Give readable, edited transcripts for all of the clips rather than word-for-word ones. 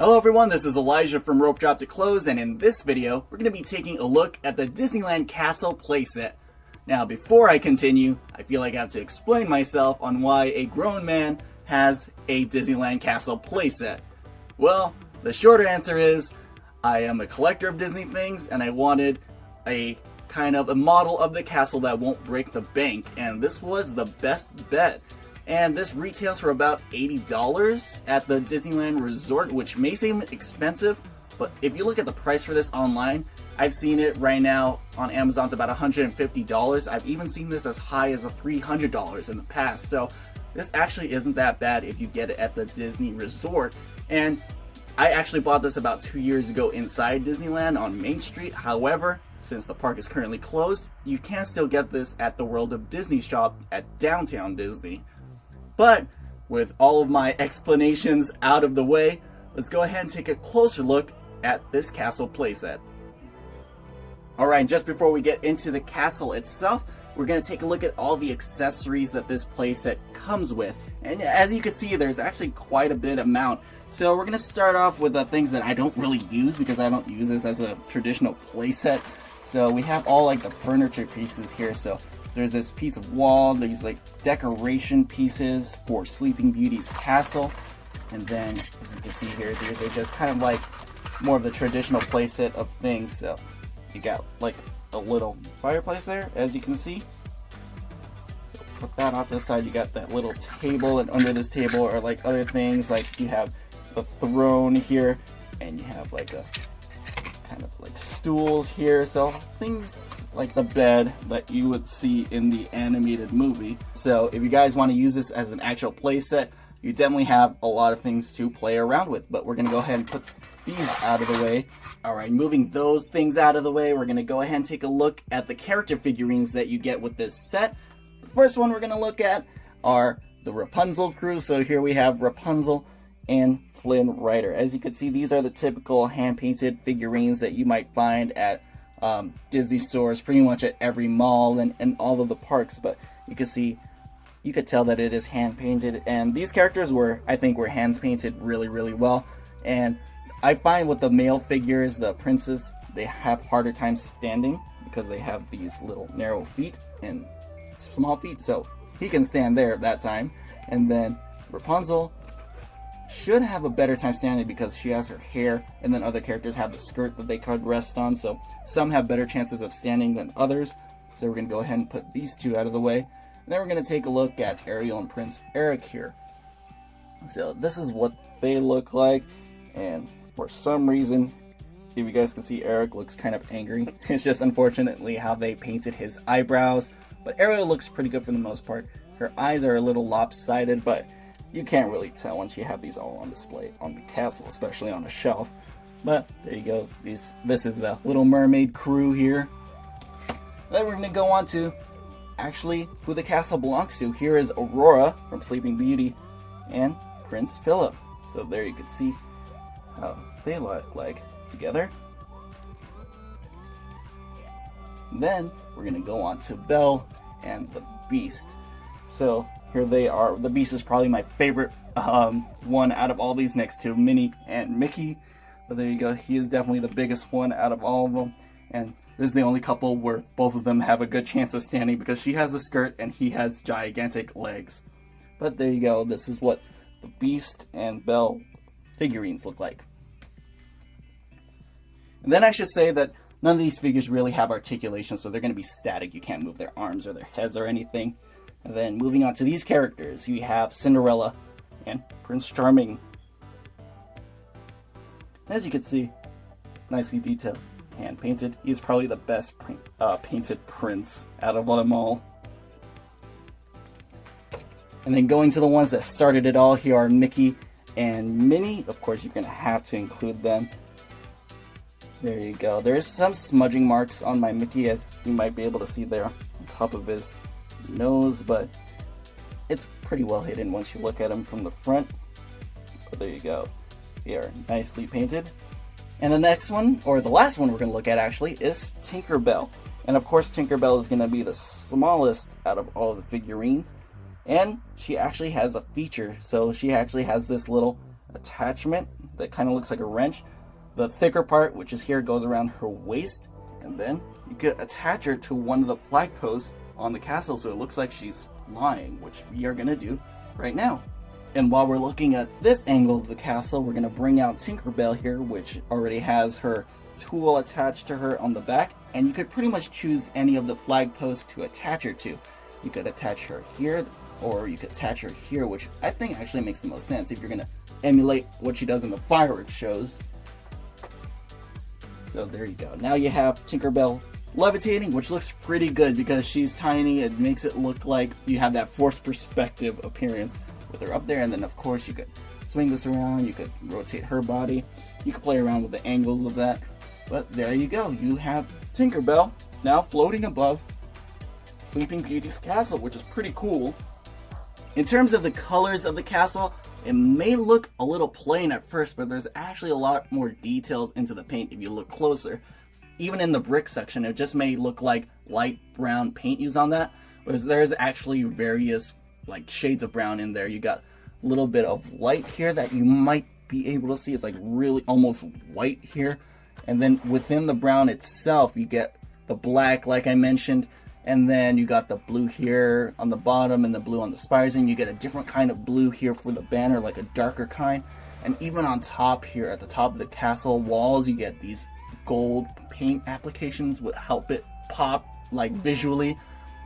Hello everyone, this is Elijah from Rope Drop to Close, and in this video, we're going to be taking a look at the Disneyland Castle playset. Now, before I continue, I feel like I have to explain myself on why a grown man has a Disneyland Castle playset. Well, the shorter answer is, I am a collector of Disney things, and I wanted a kind of a model of the castle that won't break the bank, and this was the best bet. And this retails for about $80 at the Disneyland Resort, which may seem expensive, but if you look at the price for this online, I've seen it right now on Amazon. It's about $150. I've even seen this as high as $300 in the past. So this actually isn't that bad if you get it at the Disney Resort. And I actually bought this about 2 years ago inside Disneyland on Main Street. However, since the park is currently closed, you can still get this at the World of Disney shop at Downtown Disney. But with all of my explanations out of the way, let's go ahead and take a closer look at this castle playset. Alright, just before we get into the castle itself, we're going to take a look at all the accessories that this playset comes with. And as you can see, there's actually quite a bit amount. So we're going to start off with the things that I don't really use because I don't use this as a traditional playset. So we have all like the furniture pieces here. So there's this piece of wall, there's like decoration pieces for Sleeping Beauty's castle. And then, as you can see here, these are just kind of like more of the traditional playset of things. So you got like a little fireplace there, as you can see. So put that off to the side. You got that little table, and under this table are like other things, like you have the throne here, and you have like a kind of like stools here, so things like the bed that you would see in the animated movie. So if you guys want to use this as an actual playset, you definitely have a lot of things to play around with, but we're going to go ahead and put these out of the way. Alright, moving those things out of the way, we're going to go ahead and take a look at the character figurines that you get with this set. The first one we're going to look at are the Rapunzel crew. So here we have Rapunzel and Flynn Rider. As you can see, these are the typical hand-painted figurines that you might find at Disney stores, pretty much at every mall and all of the parks. But you can see, you could tell that it is hand-painted, and these characters I think were hand-painted really well. And I find with the male figures, the princes, they have harder time standing because they have these little narrow feet and small feet, so he can stand there at that time. And then Rapunzel should have a better time standing because she has her hair, and then other characters have the skirt that they could rest on, so some have better chances of standing than others. So we're going to go ahead and put these two out of the way, and then we're going to take a look at Ariel and Prince Eric here. So this is what they look like, and for some reason, if you guys can see, Eric looks kind of angry. It's just unfortunately how they painted his eyebrows, but Ariel looks pretty good for the most part. Her eyes are a little lopsided, but you can't really tell once you have these all on display on the castle, especially on a shelf. But there you go. This is the Little Mermaid crew here. Then we're going to go on to actually who the castle belongs to. Here is Aurora from Sleeping Beauty and Prince Philip. So there you can see how they look like together. Then we're going to go on to Belle and the Beast. So here they are. The Beast is probably my favorite one out of all these, next to Minnie and Mickey. But there you go. He is definitely the biggest one out of all of them. And this is the only couple where both of them have a good chance of standing because she has the skirt and he has gigantic legs. But there you go. This is what the Beast and Belle figurines look like. And then I should say that none of these figures really have articulation, so they're going to be static. You can't move their arms or their heads or anything. And then moving on to these characters, you have Cinderella and Prince Charming. As you can see, nicely detailed, hand painted. He's probably the best painted prince out of them all. And then going to the ones that started it all, here are Mickey and Minnie. Of course, you're going to have to include them. There you go. There's some smudging marks on my Mickey, as you might be able to see there on top of his nose, but it's pretty well hidden once you look at him from the front. But there you go. They are nicely painted. And the next one, or the last one we're going to look at actually, is Tinkerbell. And of course Tinkerbell is going to be the smallest out of all the figurines. And she actually has a feature. So she actually has this little attachment that kind of looks like a wrench. The thicker part, which is here, goes around her waist, and then you could attach her to one of the flag posts on the castle so it looks like she's flying, which we are going to do right now. And while we're looking at this angle of the castle, we're going to bring out Tinkerbell here, which already has her tool attached to her on the back, and you could pretty much choose any of the flag posts to attach her to. You could attach her here, or you could attach her here, which I think actually makes the most sense if you're going to emulate what she does in the fireworks shows. So there you go. Now you have Tinkerbell levitating, which looks pretty good because she's tiny. It makes it look like you have that forced perspective appearance with her up there. And then of course you could swing this around, you could rotate her body, you could play around with the angles of that. But there you go. You have Tinkerbell now floating above Sleeping Beauty's castle, which is pretty cool. In terms of the colors of the castle, it may look a little plain at first, but there's actually a lot more details into the paint if you look closer. Even in the brick section, it just may look like light brown paint used on that, whereas there's actually various like shades of brown in there. You got a little bit of light here that you might be able to see. It's like really almost white here. And then within the brown itself, you get the black, like I mentioned. And then you got the blue here on the bottom and the blue on the spires, and you get a different kind of blue here for the banner, like a darker kind. And even on top here, at the top of the castle walls, you get these gold paint applications that help it pop like visually.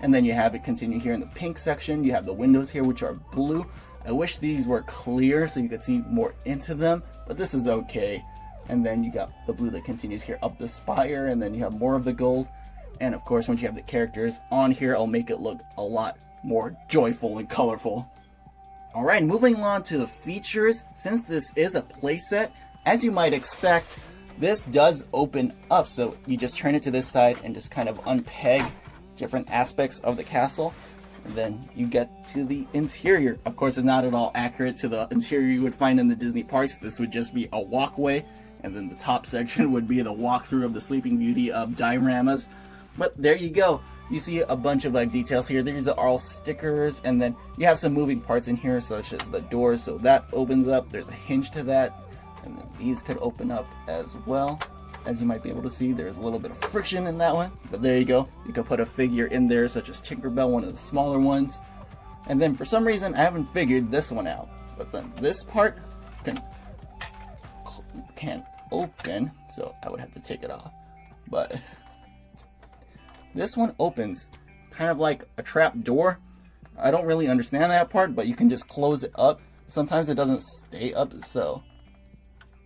And then you have it continue here in the pink section. You have the windows here, which are blue. I wish these were clear so you could see more into them, but this is okay. And then you got the blue that continues here up the spire, and then you have more of the gold. And of course, once you have the characters on here, it'll make it look a lot more joyful and colorful. Alright, moving on to the features. Since this is a playset, as you might expect, this does open up. So you just turn it to this side and just kind of unpeg different aspects of the castle. And then you get to the interior. Of course, it's not at all accurate to the interior you would find in the Disney parks. This would just be a walkway. And then the top section would be the walkthrough of the Sleeping Beauty dioramas. But there you go. You see a bunch of like details here. These are all stickers, and then you have some moving parts in here, such as the doors. So that opens up. There's a hinge to that, and then these could open up as well. As you might be able to see, there's a little bit of friction in that one, but there you go. You could put a figure in there, such as Tinkerbell, one of the smaller ones. And then for some reason, I haven't figured this one out, but then this part can open, so I would have to take it off. But this one opens kind of like a trap door. I don't really understand that part, but you can just close it up. Sometimes it doesn't stay up, so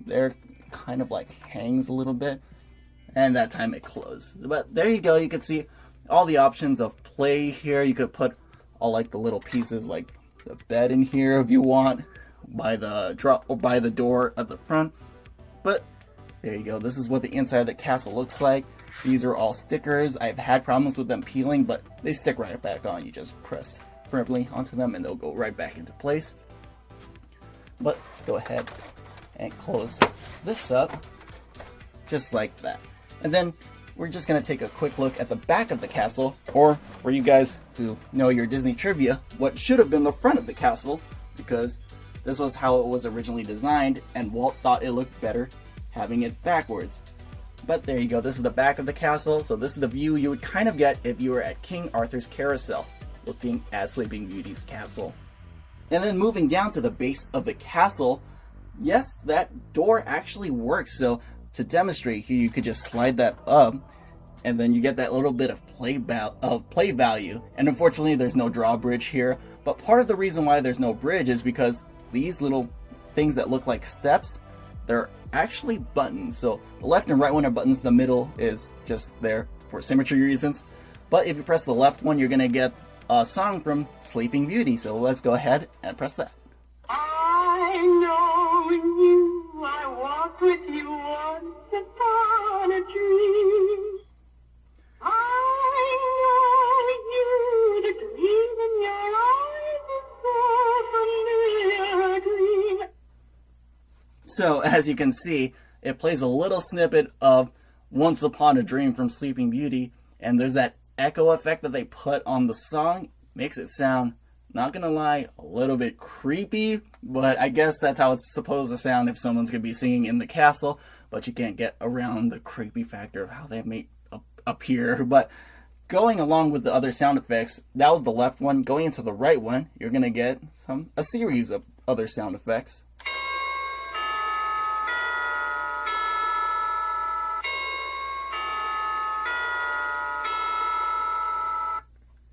there kind of like hangs a little bit, and that time it closed. But there you go. You can see all the options of play here. You could put all like the little pieces like the bed in here if you want, by the drop or by the door at the front. But there you go. This is what the inside of the castle looks like. These are all stickers. I've had problems with them peeling, but they stick right back on. You just press firmly onto them and they'll go right back into place. But let's go ahead and close this up just like that. And then we're just going to take a quick look at the back of the castle, or for you guys who know your Disney trivia, what should have been the front of the castle, because this was how it was originally designed and Walt thought it looked better having it backwards. But there you go. This is the back of the castle. So this is the view you would kind of get if you were at King Arthur's Carousel, looking at Sleeping Beauty's castle. And then moving down to the base of the castle, yes, that door actually works. So to demonstrate here, you could just slide that up, and then you get that little bit of play value. And unfortunately, there's no drawbridge here. But part of the reason why there's no bridge is because these little things that look like steps, they're actually buttons. So the left and right one are buttons, the middle is just there for symmetry reasons. But if you press the left one, you're gonna get a song from Sleeping Beauty. So let's go ahead and press that. I know you, I walked with you once upon a dream. I know you, the dream in your eyes is so familiar a dream. So as you can see, it plays a little snippet of Once Upon a Dream from Sleeping Beauty, and there's that echo effect that they put on the song. Makes it sound Not gonna lie, a little bit creepy, but I guess that's how it's supposed to sound if someone's gonna be singing in the castle, but you can't get around the creepy factor of how they may appear. But going along with the other sound effects, that was the left one. Going into the right one, you're gonna get a series of other sound effects.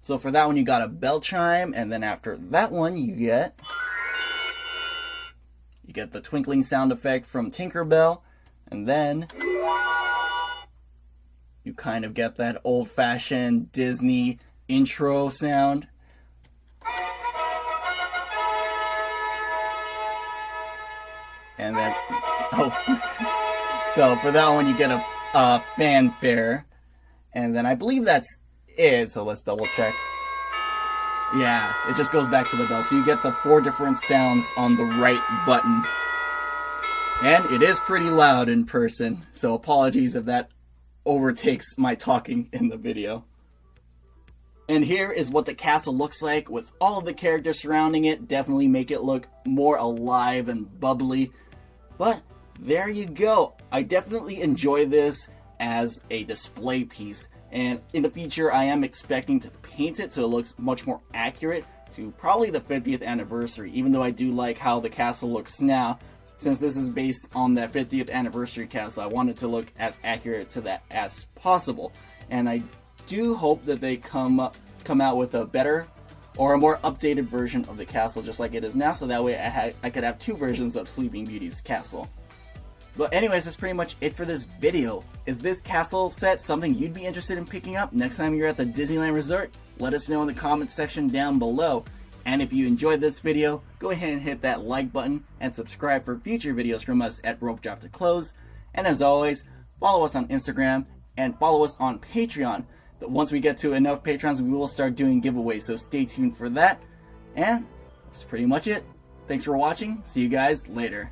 So for that one, you got a bell chime, and then after that one, you get the twinkling sound effect from Tinkerbell, and then you kind of get that old-fashioned Disney intro sound. And then, so for that one, you get a fanfare, and then I believe that's it, so let's double check. Yeah, it just goes back to the bell. So you get the 4 different sounds on the right button. And it is pretty loud in person, so apologies if that overtakes my talking in the video. And here is what the castle looks like with all of the characters surrounding it. Definitely make it look more alive and bubbly. But there you go. I definitely enjoy this as a display piece. And in the future, I am expecting to paint it so it looks much more accurate to probably the 50th anniversary, even though I do like how the castle looks now. Since this is based on that 50th anniversary castle, I want it to look as accurate to that as possible. And I do hope that they come out with a better or a more updated version of the castle just like it is now, so that way I could have 2 versions of Sleeping Beauty's castle. But anyways, that's pretty much it for this video. Is this castle set something you'd be interested in picking up next time you're at the Disneyland Resort? Let us know in the comments section down below. And if you enjoyed this video, go ahead and hit that like button and subscribe for future videos from us at Rope Drop to Close. And as always, follow us on Instagram and follow us on Patreon. But once we get to enough patrons, we will start doing giveaways, so stay tuned for that. And that's pretty much it. Thanks for watching. See you guys later.